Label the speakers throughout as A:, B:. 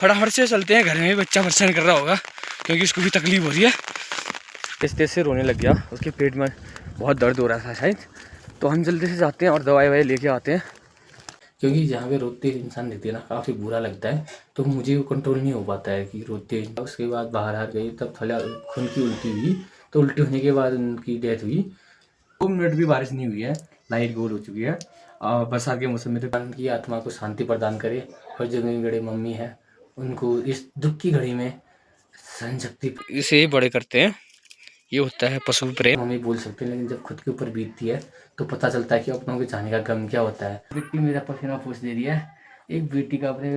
A: फटाफट से चलते हैं, घर में भी बच्चा परेशान कर रहा होगा क्योंकि उसको भी तकलीफ हो रही है। इस तेज से रोने लग गया, उसके पेट में बहुत दर्द हो रहा था शायद, तो हम जल्दी से जाते हैं और दवाई ववाई लेके आते हैं। क्योंकि जहाँ पे रोते इंसान देखते हैं ना काफ़ी बुरा लगता है, तो मुझे वो कंट्रोल नहीं हो पाता है कि रोते। उसके बाद बाहर आ गई, तब थोड़ा खून की उल्टी हुई, तो उल्टी होने के बाद उनकी डेथ हुई। 2 मिनट भी बारिश नहीं हुई है, लाइट गोल हो चुकी है। और बरसात के मौसम में तो भगवान की आत्मा को शांति प्रदान करे, और जो मेरी बड़े मम्मी है उनको इस दुख की घड़ी में सहन शक्ति, इसे बड़े करते हैं। ये होता है पशु प्रेम, हम ही बोल सकते हैं, लेकिन जब खुद के ऊपर बीतती है तो पता चलता है कि अपनों के जाने का गम क्या होता है। बेटी मेरा पसीना पूछ दे रही है, एक बेटी का अपने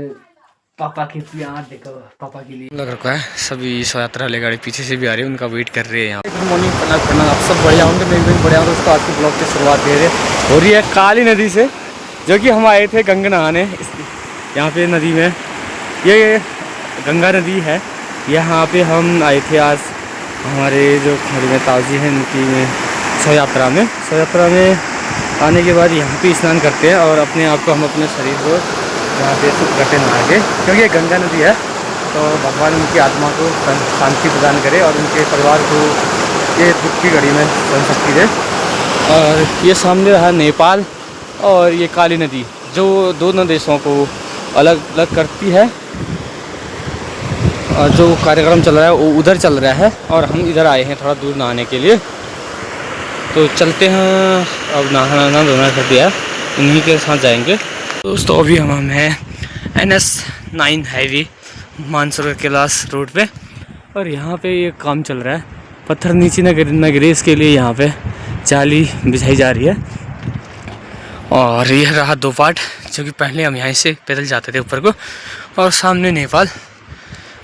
A: पापा के प्यार देखो, पापा के लिए लग रखा है। सभी शव यात्रा वाले गाड़ी पीछे से भी आ रही है, उनका वेट कर रहे हैं यहाँ। गुड मॉर्निंग, प्रणाम, आप सब बढ़िया होंगे, मैं भी बढ़िया हूँ। दोस्तों आज के ब्लॉग की शुरुआत हो रही है काली नदी से, जो कि हम आए थे गंगा नहाने। यहाँ पे नदी में, ये गंगा नदी है, यहाँ पे हम आए थे आज। हमारे जो घर में ताऊजी हैं उनकी में शव यात्रा में आने के बाद यहाँ पे स्नान करते हैं और अपने आप को, हम अपने शरीर को यहाँ पे शुद्ध करते नहा के, क्योंकि ये गंगा नदी है। तो भगवान उनकी आत्मा को शांति प्रदान करे और उनके परिवार को ये दुख की घड़ी में सहन शक्ति दे। और ये सामने रहा नेपाल और ये काली नदी, जो दोनों देशों को अलग अलग करती है। और जो कार्यक्रम चल रहा है वो उधर चल रहा है और हम इधर आए हैं थोड़ा दूर नहाने के लिए, तो चलते हैं। अब नहाना धोना कर दिया, उन्हीं के साथ जाएंगे। दोस्तों अभी हम हैं NS9 highway Mansarovar Kailash road पे, और यहाँ पे ये काम चल रहा है, पत्थर नीचे न गिरे इसके लिए यहाँ पे जाली बिछाई जा रही है। और यह रहा 2 पार्ट, जो कि पहले हम यहाँ से पैदल जाते थे ऊपर को, और सामने नेपाल।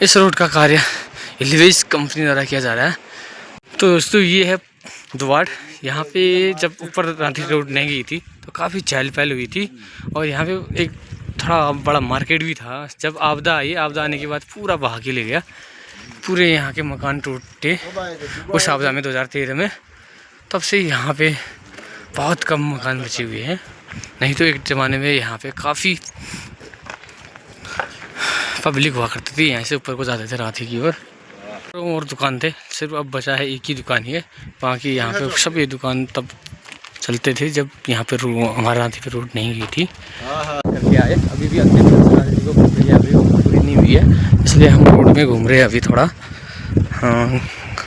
A: इस रोड का कार्य रेलवेज कंपनी द्वारा किया जा रहा है। तो दोस्तों ये है 2 पार्ट। यहाँ पे जब ऊपर रांची रोड नहीं गई थी तो काफ़ी चहल पहल हुई थी, और यहाँ पे एक थोड़ा बड़ा मार्केट भी था। जब आपदा आई, आपदा आने के बाद पूरा बहा के ले गया, पूरे यहाँ के मकान टूटे उस आपदा में 2013 में। तब से यहाँ पे बहुत कम मकान बचे हुए हैं, नहीं तो एक ज़माने में यहाँ पे काफ़ी पब्लिक हुआ करती थी। यहाँ से ऊपर को जाते थे रांची की ओर, और दुकान थे, सिर्फ अब बचा है एक ही दुकान ही है। बाकी यहाँ पे सब ये दुकान तब चलते थे जब यहाँ पे हमारे रांची पे रोड नहीं गई थी। करके आए, अभी भी अंतिम प्रक्रिया अभी पूरी नहीं हुई है, इसलिए हम रोड में घूम रहे हैं अभी थोड़ा। हाँ,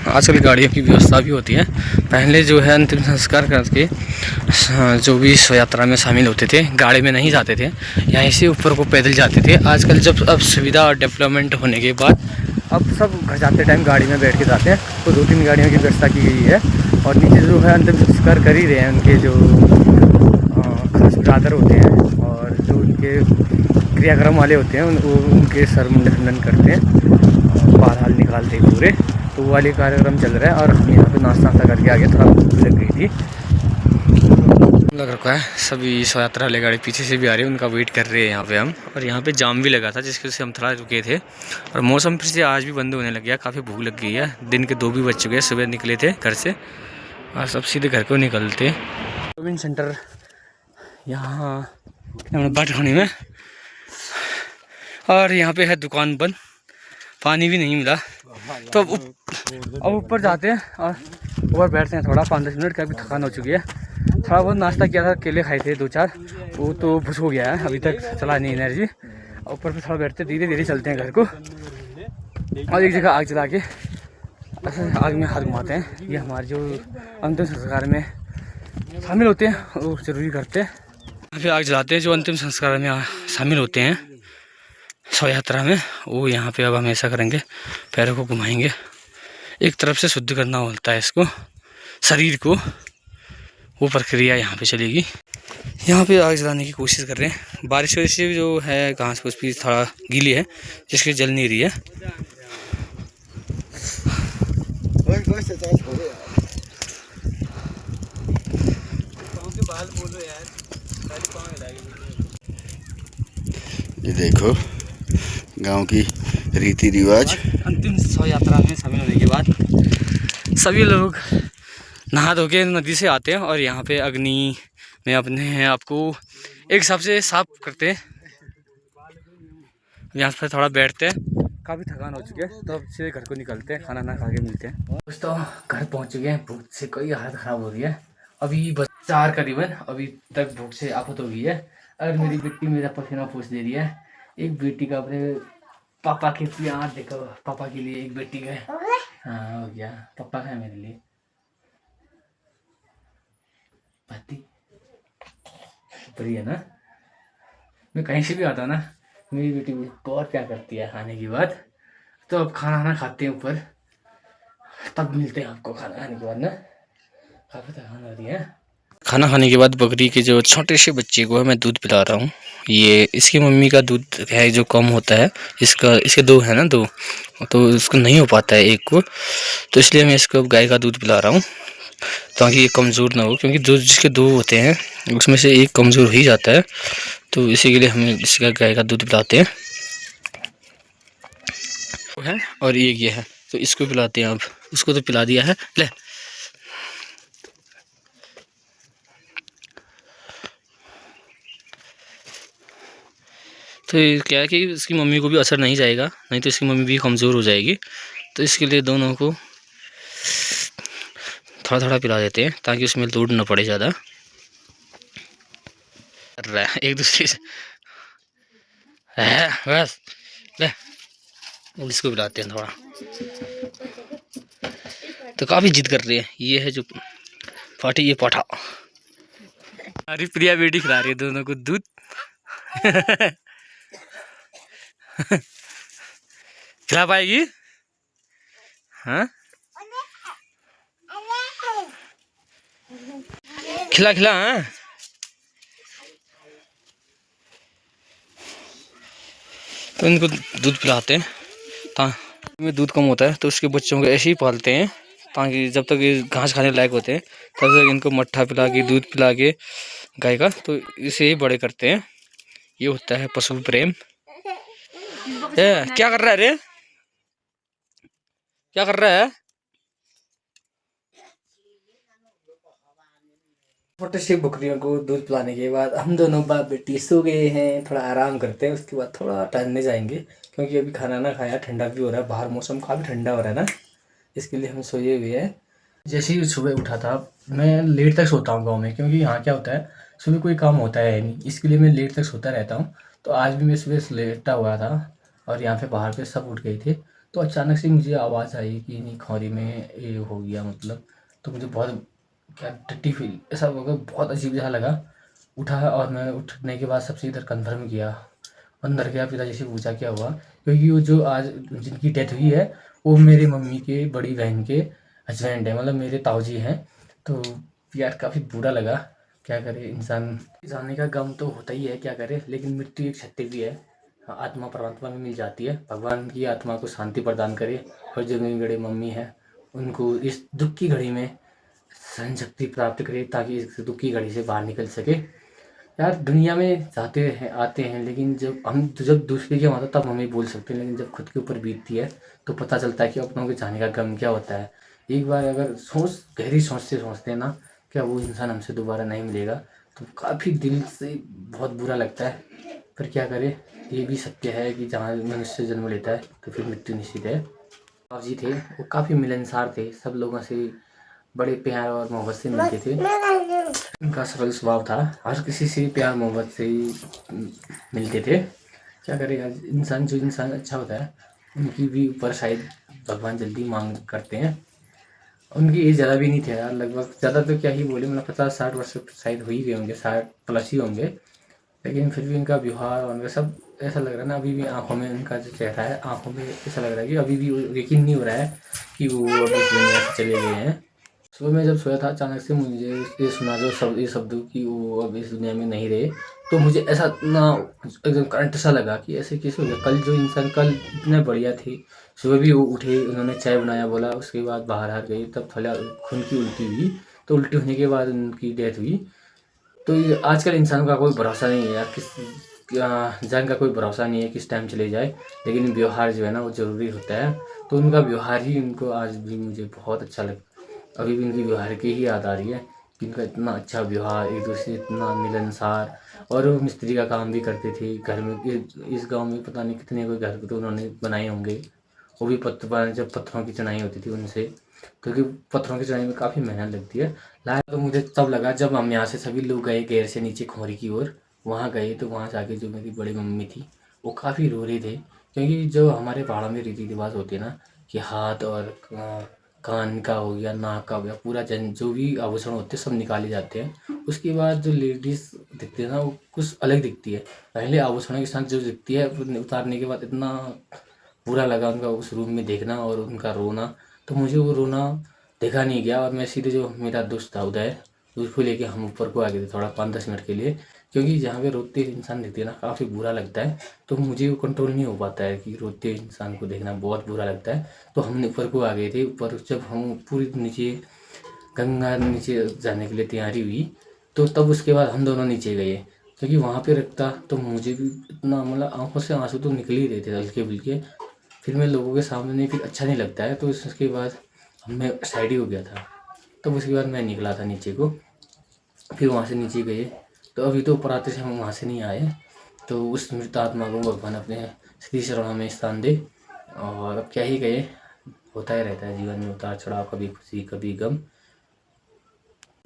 A: आजकल गाड़ियों की व्यवस्था भी होती है। पहले जो है अंतिम संस्कार करके जो भी शव यात्रा में शामिल होते थे, गाड़ी में नहीं जाते थे, यहाँ से ऊपर को पैदल जाते थे। आजकल जब अब सुविधा और डेवलपमेंट होने के बाद अब सब घर जाते टाइम गाड़ी में बैठ के जाते हैं, तो 2-3 गाड़ियों की व्यवस्था की गई है। और नीचे जो है अंतिम संस्कार कर ही रहे हैं उनके जो खास ब्रादर होते हैं, और जो उनके क्रियाक्रम वाले होते हैं वो उनके सर मुंडन करते हैं, बहरहाल निकालते हैं पूरे। तो वो वाले कार्यक्रम चल रहा है, और हम यहाँ पे नाश्ता करके आ गए, थोड़ा भूख लग गई थी। लग रखा है, सभी शव यात्रा वाले गाड़ी पीछे से भी आ रही है, उनका वेट कर रहे हैं यहाँ पे हम। और यहाँ पे जाम भी लगा था, जिसकी वजह से हम थोड़ा रुके थे। और मौसम फिर से आज भी बंद होने लग गया, काफ़ी भूख लग गई है। दिन के 2 भी बज चुके हैं, सुबह निकले थे घर से और सब सीधे घर को निकलते। शॉपिंग सेंटर यहाँ बाटखाने में, और यहाँ पे है दुकान बंद, पानी भी नहीं मिला। तो अब ऊपर जाते हैं और ऊपर बैठते हैं थोड़ा 5-10 मिनट का, भी थकान हो चुकी है। थोड़ा बहुत नाश्ता किया था, केले खाए थे 2-4, वो तो भुस हो गया है, अभी तक चला नहीं एनर्जी। ऊपर पे थोड़ा बैठते, धीरे धीरे चलते हैं घर को। और एक जगह आग जला के आग में हाथ घुमाते हैं। ये हमारे जो अंतिम संस्कार में शामिल होते हैं वो जरूरी करते हैं। फिर आग जलाते हैं जो अंतिम संस्कार में शामिल होते हैं शव यात्रा में, वो यहाँ पे अब हम ऐसा करेंगे, पैरों को घुमाएंगे, एक तरफ से शुद्ध करना होता है इसको, शरीर को। वो प्रक्रिया यहाँ पे चलेगी। यहाँ पे आग जलाने की कोशिश कर रहे हैं, बारिश वजह से जो है घास फूस भी थोड़ा गीली है, जिसकी जल नहीं रही है।
B: ये देखो गांव की रीति रिवाज।
A: अंतिम शव यात्रा में शामिल होने के बाद सभी लोग नहा धो के नदी से आते हैं, और यहाँ पे अग्नि में अपने आप को एक हिसाब से साफ करते हैं। यहाँ पर थोड़ा बैठते हैं, काफ़ी थकान हो चुकी है, तो अब से घर को निकलते हैं, खाना ना खा के मिलते हैं। दोस्तों घर पहुँच चुके हैं, भूख से कोई हालत ख़राब हो रही है। अभी बस 4 करीबन, अभी तक भूख से आफत हो गई है। अगर मेरी बेटी मेरा पसीना पूछ दे रही है। एक बेटी का अपने पापा के प्यार देखो, पापा के लिए एक बेटी है। हाँ हो गया, पापा है मेरे लिए पति, बढ़िया ना। मैं कहीं से भी आता हूँ ना, मेरी बेटी मुझे बहुत प्यार करती है खाने के बाद। तो अब खाना ना खाते हैं ऊपर, तब मिलते हैं आपको खाना खाने के बाद ना। काफ़ी थकान हो रही है। खाना खाने के बाद बकरी के जो छोटे से बच्चे को है मैं दूध पिला रहा हूँ। ये इसकी मम्मी का दूध है जो कम होता है, इसके दो है ना, दो तो इसको नहीं हो पाता है एक को, तो इसलिए मैं इसको गाय का दूध पिला रहा हूँ ताकि ये कमज़ोर ना हो, क्योंकि जो जिसके दो होते हैं उसमें से एक कमज़ोर हो ही जाता है, तो इसी के लिए हम इसका गाय का दूध पिलाते हैं। है और ये है, तो इसको पिलाते हैं। अब उसको तो पिला दिया है, ले। तो ये क्या है कि इसकी मम्मी को भी असर नहीं जाएगा, नहीं तो इसकी मम्मी भी कमज़ोर हो जाएगी, तो इसके लिए दोनों को थोड़ा थोड़ा पिला देते हैं ताकि उसमें लोड ना पड़े ज़्यादा। एक दूसरे से है बस, ले इसको पिलाते हैं थोड़ा। तो काफ़ी जिद कर रही है, ये है जो पाठी, ये पाठा। अरे प्रिया बेटी खिला रही है दोनों को दूध। खिला पाएगी? हाँ खिला खिला। हाँ तो इनको दूध पिलाते हैं, में दूध कम होता है तो उसके बच्चों को ऐसे ही पालते हैं ताकि जब तक ये घास खाने लायक होते हैं तब तक इनको मट्ठा पिला के, दूध पिला के गाय का, तो इसे ही बड़े करते हैं। ये होता है पशु प्रेम। क्या कर रहा है रे, क्या कर रहा है? छोटे से बकरियों को दूध पिलाने के बाद हम दोनों बाप बेटी सो गए हैं, थोड़ा आराम करते हैं, उसके बाद थोड़ा टहलने जाएंगे, क्योंकि अभी खाना ना खाया, ठंडा भी हो रहा है, बाहर मौसम काफ़ी ठंडा हो रहा है ना, इसके लिए हम सोए हुए हैं। जैसे ही सुबह उठा था, मैं लेट तक सोता हूँ गाँव में, क्योंकि यहाँ क्या होता है सुबह कोई काम होता है नहीं, इसके लिए मैं लेट तक सोता रहता हूँ। तो आज भी मैं सुबह लेटा हुआ था और यहाँ पे बाहर पे सब उठ गए थे, तो अचानक से मुझे आवाज़ आई कि नहीं खौरी में ये हो गया मतलब, तो मुझे बहुत क्या टट्टी फील ऐसा हो गया, बहुत अजीब जैसा लगा। उठा और मैं उठने के बाद सबसे इधर कन्फर्म किया, अंदर गया, पिताजी से पूछा क्या हुआ, क्योंकि वो जो आज जिनकी डेथ हुई है वो मेरी मम्मी के बड़ी बहन के हस्बैंड है, मतलब मेरे ताऊजी हैं। तो यार काफ़ी बुरा लगा, क्या करे इंसान, जाने का गम तो होता ही है, क्या करे, लेकिन मृत्यु एक सत्य भी है। आत्मा परमात्मा में मिल जाती है, भगवान की आत्मा को शांति प्रदान करे, और जो मेरी बड़ी मम्मी है उनको इस दुख की घड़ी में सहन शक्ति प्राप्त करे ताकि इस दुख की घड़ी से बाहर निकल सके। यार दुनिया में जाते हैं आते हैं, लेकिन जब दूसरे के होता तब हमें बोल सकते हैं, लेकिन जब खुद के ऊपर बीतती है तो पता चलता है कि अपनों के जाने का गम क्या होता है। एक बार अगर गहरी सोच से सोचते हैं ना, क्या वो इंसान हमसे दोबारा नहीं मिलेगा, तो काफ़ी दिल से बहुत बुरा लगता है। पर क्या करे, ये भी सत्य है कि जहाँ मनुष्य जन्म लेता है तो फिर मृत्यु निश्चित है। बाबा जी थे वो काफ़ी मिलनसार थे, सब लोगों से बड़े प्यार और मोहब्बत से मिलते थे। उनका सरल स्वभाव था, हर किसी से प्यार मोहब्बत से मिलते थे। क्या करेगा इंसान, जो इंसान अच्छा होता है उनकी भी ऊपर शायद भगवान जल्दी मांग करते हैं। उनकी एज ज़्यादा भी नहीं थे यार, लगभग ज़्यादा तो क्या ही बोले, मतलब 50-60 वर्ष शायद हो ही गए होंगे, 60 प्लस ही होंगे, लेकिन फिर भी उनका व्यवहार और उनका सब ऐसा लग रहा है ना, अभी भी आंखों में उनका जो चेहरा है, आंखों में ऐसा लग रहा है कि अभी भी यकीन नहीं हो रहा है कि वो अभी इस दुनिया से चले गए हैं। सुबह मैं जब सोया था अचानक से मुझे ये सुना, जो ये शब्द कि वो अब इस दुनिया में नहीं रहे, तो मुझे ऐसा ना एकदम करंट सा लगा कि ऐसे कैसे हो गया। कल जो इंसान कल इतने बढ़िया थे, सुबह भी वो उठे, उन्होंने चाय बनाया बोला, उसके बाद बाहर आ गई, तब थोड़ा खून की उल्टी हुई, तो उल्टी होने के बाद उनकी डेथ हुई। तो ये आजकल इंसान का कोई भरोसा नहीं है यार, जान का कोई भरोसा नहीं है किस टाइम चले जाए, लेकिन व्यवहार जो है ना वो ज़रूरी होता है। तो उनका व्यवहार ही उनको आज भी मुझे बहुत अच्छा लगता है, अभी भी उनकी व्यवहार की ही याद आ रही है इनका इतना अच्छा व्यवहार, एक दूसरे से इतना मिलनसार। और वो मिस्त्री का काम भी करते थे घर में। इस गांव में पता नहीं कितने कोई घर तो उन्होंने बनाए होंगे, वो भी जब पत्थरों की चुनाई होती थी उनसे, क्योंकि पत्थरों की चुनाई में काफ़ी मेहनत लगती है। लाया तो मुझे तब लगा जब हम यहाँ से सभी लोग गए गैर से नीचे खोरी की ओर, वहाँ गए तो वहाँ जाके जो मेरी बड़ी मम्मी थी वो काफ़ी रो रहे थे, क्योंकि जो हमारे पहाड़ों में रीति रिवाज होते हैं ना कि हाथ और कान का हो गया, नाक का हो गया, पूरा जो भी आभूषण होते हैं सब निकाले जाते हैं। उसके बाद जो लेडीज़ दिखती है ना वो कुछ अलग दिखती है। पहले आभूषणों के साथ जो दिखती है उतारने के बाद इतना बुरा लगा उनका उस रूम में देखना और उनका रोना। तो मुझे वो रोना देखा नहीं गया और मैं सीधे जो मेरा दोस्त था उदय, उसको लेके हम ऊपर को आ गए थे थोड़ा 5-10 मिनट के लिए, क्योंकि जहाँ पे रोते इंसान दिखते हैं ना काफ़ी बुरा लगता है। तो मुझे वो कंट्रोल नहीं हो पाता है कि रोते इंसान को देखना बहुत बुरा लगता है। तो हम ऊपर को आ गए थे। ऊपर जब हम पूरी नीचे गंगा नीचे जाने के लिए तैयारी हुई तो तब उसके बाद हम दोनों नीचे गए, क्योंकि वहाँ पे रखता तो मुझे भी इतना मतलब आंखों से आंसू तो निकल ही रहे थे हल्के फुल्के। फिर मैं लोगों के सामने नहीं, फिर अच्छा नहीं लगता है। तो उसके बाद मैं साइड ही हो गया था। तब उसके बाद मैं निकला था नीचे को, फिर वहाँ से नीचे गए। तो अभी तो ऊपर आते से हम वहाँ से नहीं आए। तो उस मृत आत्मा को भगवान अपने श्री चरणों में स्थान दे। और अब क्या ही कहे, होता ही रहता है जीवन में उतार चढ़ाव, कभी खुशी कभी गम।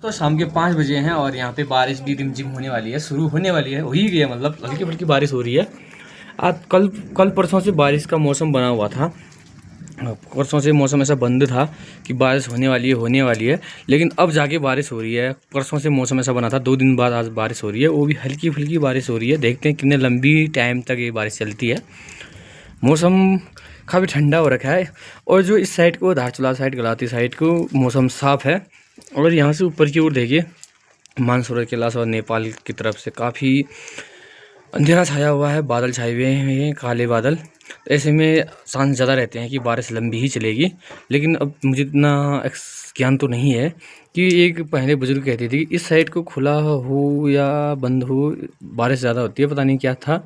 A: तो शाम के 5 बजे हैं और यहाँ पे बारिश भी रिमझिम होने वाली है, शुरू होने वाली है, हो ही गई है, मतलब हल्की फुल्की बारिश हो रही है। आज कल परसों से बारिश का मौसम बना हुआ था। परसों से मौसम ऐसा बंद था कि बारिश होने वाली है, लेकिन अब जाके बारिश हो रही है। परसों से मौसम ऐसा बना था, 2 दिन बाद आज बारिश हो रही है, वो भी हल्की फुल्की बारिश हो रही है। देखते हैं कितने लंबी टाइम तक ये बारिश चलती है। मौसम काफ़ी ठंडा हो रखा है और जो इस साइड को धारचूला साइड, गलाती साइड को मौसम साफ़ है। और यहाँ से ऊपर की ओर देखिए मानसरोवर कैलाश और नेपाल की तरफ से काफ़ी अंधेरा छाया हुआ है, बादल छाए हुए हैं, काले बादल। ऐसे में चांस ज़्यादा रहते हैं कि बारिश लंबी ही चलेगी। लेकिन अब मुझे इतना ज्ञान तो नहीं है कि एक पहले बुजुर्ग कहते थे कि इस साइड को खुला हो या बंद हो बारिश ज़्यादा होती है। पता नहीं क्या था,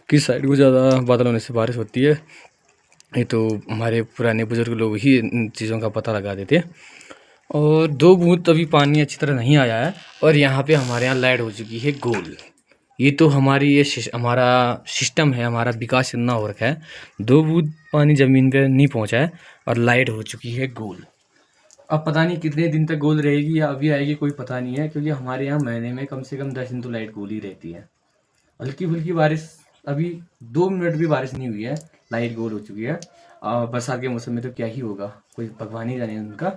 A: किस साइड को ज़्यादा बादल होने से बारिश होती है। ये तो हमारे पुराने बुजुर्ग लोग ही इन चीज़ों का पता लगा देते। और 2 बूंद तभी पानी अच्छी तरह नहीं आया है और यहाँ पे हमारे यहाँ लाइट हो चुकी है गोल। ये तो हमारा सिस्टम है, हमारा विकास इतना हो रखा है, 2 बूंद पानी ज़मीन पे नहीं पहुँचा है और लाइट हो चुकी है गोल। अब पता नहीं कितने दिन तक गोल रहेगी या अभी आएगी कोई पता नहीं है, क्योंकि हमारे यहाँ महीने में कम से कम 10 दिन तो लाइट गोल ही रहती है। हल्की फुल्की बारिश, अभी 2 मिनट भी बारिश नहीं हुई है, लाइट गोल हो चुकी है। बरसात के मौसम में तो क्या ही होगा, कोई भगवान ही जाने उनका।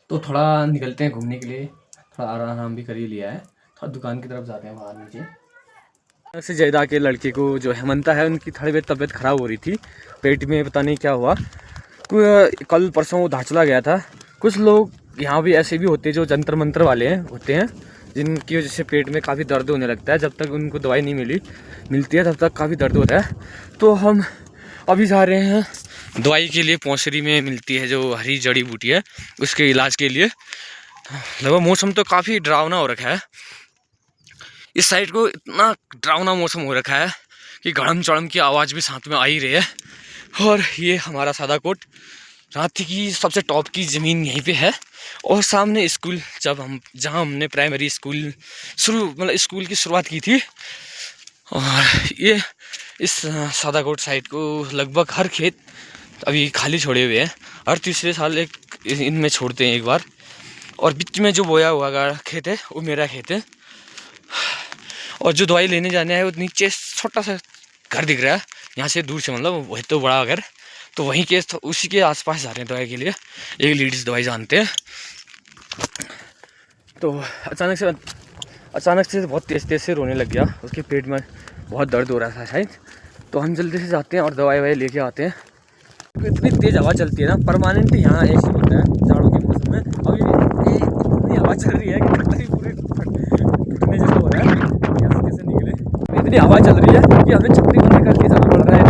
A: तो थोड़ा निकलते हैं घूमने के लिए, थोड़ा आराम भी कर ही लिया है, थोड़ा दुकान की तरफ जाते हैं बाहर नीचे। से जयदा के लड़के को जो हेमंता है उनकी थोड़ी तबीयत खराब हो रही थी, पेट में पता नहीं क्या हुआ। कल परसों धारचूला गया था। कुछ लोग यहाँ भी ऐसे भी होते हैं जो जंतर मंत्र वाले होते हैं, जिनकी वजह से पेट में काफ़ी दर्द होने लगता है। जब तक उनको दवाई नहीं मिलती है तब तक काफ़ी दर्द होता है। तो हम अभी जा रहे हैं दवाई के लिए। पौंसरी में मिलती है जो हरी जड़ी बूटी है, उसके इलाज के लिए। लगभग मौसम तो काफ़ी डरावना हो रखा है, इस साइड को इतना डरावना मौसम हो रखा है कि गड़म चड़म की आवाज़ भी साथ में आ ही रही है। और ये हमारा सादाकोट, रांची की सबसे टॉप की ज़मीन यहीं पे है। और सामने स्कूल, जहाँ हमने प्राइमरी स्कूल स्कूल की शुरुआत की थी। और ये इस सादाकोट साइड को लगभग हर खेत अभी खाली छोड़े हुए हैं। हर तीसरे साल एक इनमें छोड़ते हैं एक बार। और बीच में जो बोया हुआ खेत है वो मेरा खेत है। और जो दवाई लेने जाने है वो नीचे छोटा सा घर दिख रहा है यहाँ से दूर से, मतलब वही तो बड़ा घर, तो वहीं के उसी के आसपास जा रहे हैं दवाई के लिए। एक लेडीज़ दवाई जानते हैं। तो अचानक से बहुत तेज़ से रोने लग गया, उसके पेट में बहुत दर्द हो रहा था शायद। तो हम जल्दी से जाते हैं और दवाई लेके आते हैं। इतनी तेज़ हवा चलती है ना, परमानेंट यहाँ ऐसी होता है जाड़ों के मौसम में। अभी भी इतनी हवा चल रही है कि पूरे टूटने जैसा हो रहा है। यहाँ से कैसे निकले, इतनी हवा चल रही है कि हमें छतरी बंद करके जाना पड़ रहा है।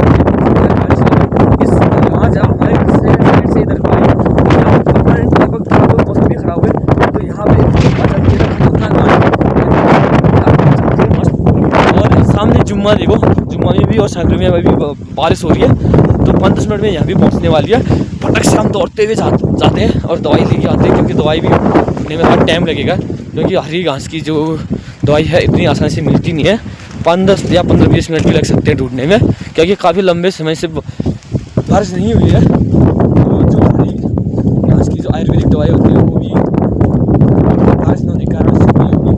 A: इस वहाँ जहाँ हमारे साइड से इधर को आई, यहाँ परमानेंट लगभग मौसम भी खराब है। तो यहाँ पे और सामने जुम्मा देखो, जुम्मा में भी और सागर में भी बारिश हो रही है। तो 5-10 मिनट में यहाँ भी पहुँचने वाली है। फटक से हम दौड़ते हुए जाते हैं और दवाई लेके आते हैं, क्योंकि दवाई भी ढूंढने में बहुत टाइम लगेगा, क्योंकि हरी घास की जो दवाई है इतनी आसानी से मिलती नहीं है। 5-10 या 15-20 मिनट भी लग सकते हैं ढूंढने में, क्योंकि काफ़ी लंबे समय से बारिश नहीं हुई है। तो जो हरी घास की जो आयुर्वेदिक दवाई होती है वो भी बारिश न होने के कारण से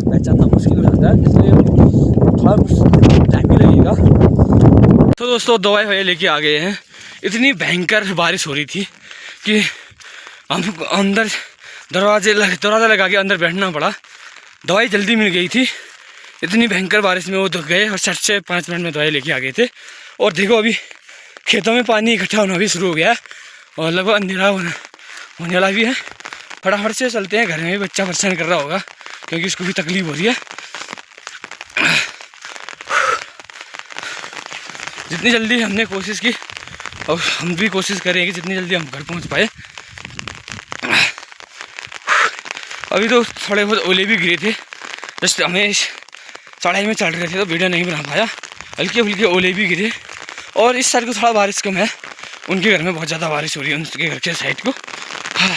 A: पहचानना मुश्किल हो जाता है, इसलिए थोड़ा टाइम ही लगेगा। तो दोस्तों दवाई वही लेके आ गए हैं। इतनी भयंकर बारिश हो रही थी कि हम अंदर दरवाज़ा लगा के अंदर बैठना पड़ा। दवाई जल्दी मिल गई थी, इतनी भयंकर बारिश में वो धुक गए और 7 से 5 मिनट में दवाई लेके आ गए थे। और देखो अभी खेतों में पानी इकट्ठा होना भी शुरू हो गया है और लगभग अंधेरा होने वाला भी है। फटाफट से चलते हैं, घर में भी बच्चा परेशान कर रहा होगा क्योंकि उसको भी तकलीफ हो रही है। जितनी जल्दी हमने कोशिश की और हम भी कोशिश करेंगे कि जितनी जल्दी हम घर पहुंच पाए। अभी तो थोड़े बहुत ओले भी गिरे थे, जस्ट हमें चढ़ाई में चढ़ रहे थे तो वीडियो नहीं बना पाया। हल्के फुल्के ओले भी गिरे और इस साइड को थोड़ा बारिश कम है, उनके घर में बहुत ज़्यादा बारिश हो रही है, उनके घर के साइड को। हाँ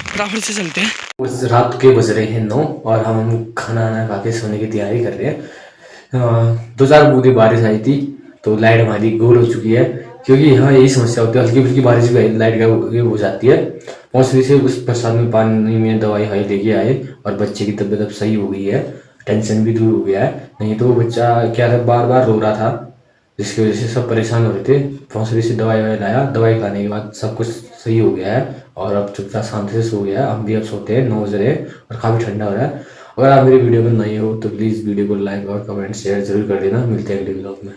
A: फटाफट से चलते हैं। उस रात के बज रहे हैं 9 और हम खाना खा के सोने की तैयारी कर रहे हैं। 2-4 बूंदे बारिश आई थी तो लाइट हमारी गोल हो चुकी है, क्योंकि यहाँ यही समस्या होती है, हल्की फुल्की बारिश भी लाइट का हो जाती है। पहुँचने से उस बरसात में पानी में दवाई लेके आए और बच्चे की तबीयत अब सही हो गई है, टेंशन भी दूर हो गया है। नहीं तो वो बच्चा क्या था, बार बार रो रहा था, जिसकी वजह से सब परेशान हो रहे थे। पहुँचने से दवाई लाया, दवाई खाने के बाद सब कुछ सही हो गया है और अब चुपचाप शांति से सो गया है। हम भी अब सोते हैं, 9 बज रहे और काफ़ी ठंडा हो रहा है। अगर आप मेरी वीडियो में नए हो तो प्लीज़ वीडियो को लाइक और कमेंट शेयर जरूर कर देना। मिलते हैं अगले ब्लॉग में।